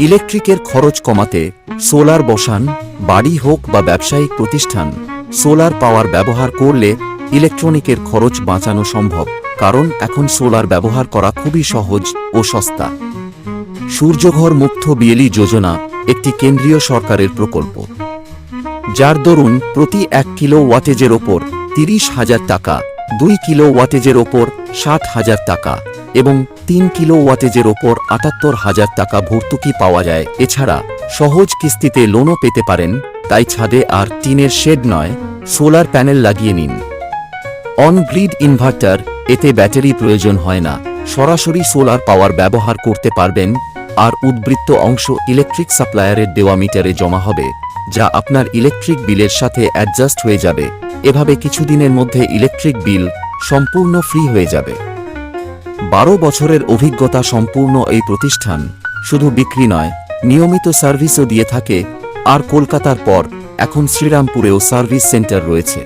ইলেকট্রিকের খরচ কমাতে সোলার বসান। বাড়ি হোক বা ব্যবসায়িক প্রতিষ্ঠান, সোলার পাওয়ার ব্যবহার করলে ইলেকট্রনিকের খরচ বাঁচানো সম্ভব, কারণ এখন সোলার ব্যবহার করা খুবই সহজ ও সস্তা। সূর্যঘর মুক্ত বিজলি যোজনা একটি কেন্দ্রীয় সরকারের প্রকল্প, যার দরুন প্রতি 1 কিলো ওয়াটেজের ওপর 30,000 টাকা, 2 কিলো ওয়াটেজের ওপর 60,000 টাকা এবং 3 কিলো ওয়াটেজের ওপর 78,000 টাকা ভর্তুকি পাওয়া যায়। এছাড়া সহজ কিস্তিতে লোনও পেতে পারেন। তাই ছাদে আর টিনের শেড নয়, সোলার প্যানেল লাগিয়ে নিন। অন গ্রিড ইনভার্টার, এতে ব্যাটারি প্রয়োজন হয় না, সরাসরি সোলার পাওয়ার ব্যবহার করতে পারবেন। আর উদ্বৃত্ত অংশ ইলেকট্রিক সাপ্লায়ারের দেওয়া মিটারে জমা হবে, যা আপনার ইলেকট্রিক বিলের সাথে অ্যাডজাস্ট হয়ে যাবে। এভাবে কিছুদিনের মধ্যে ইলেকট্রিক বিল সম্পূর্ণ ফ্রি হয়ে যাবে। 12 বছরের অভিজ্ঞতা সম্পূর্ণ এই প্রতিষ্ঠান শুধু বিক্রি নয়, নিয়মিত সার্ভিসও দিয়ে থাকে। আর কলকাতার পর এখন শ্রীরামপুরেও সার্ভিস সেন্টার রয়েছে।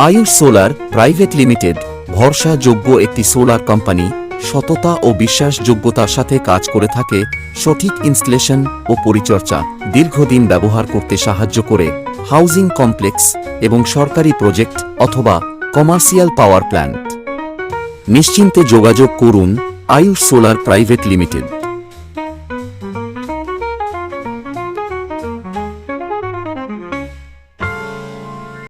আয়ুষ সোলার প্রাইভেট লিমিটেড ভরসাযোগ্য একটি সোলার কোম্পানি, সততা ও বিশ্বাসযোগ্যতার সাথে কাজ করে থাকে। সঠিক ইনস্টলেশন ও পরিচর্যা দীর্ঘদিন ব্যবহার করতে সাহায্য করে। হাউজিং কমপ্লেক্স এবং সরকারি প্রজেক্ট অথবা কমার্শিয়াল পাওয়ার প্ল্যান্ট, নিশ্চিন্তে যোগাযোগ করুন আয়ুষ সোলার প্রাইভেট লিমিটেড।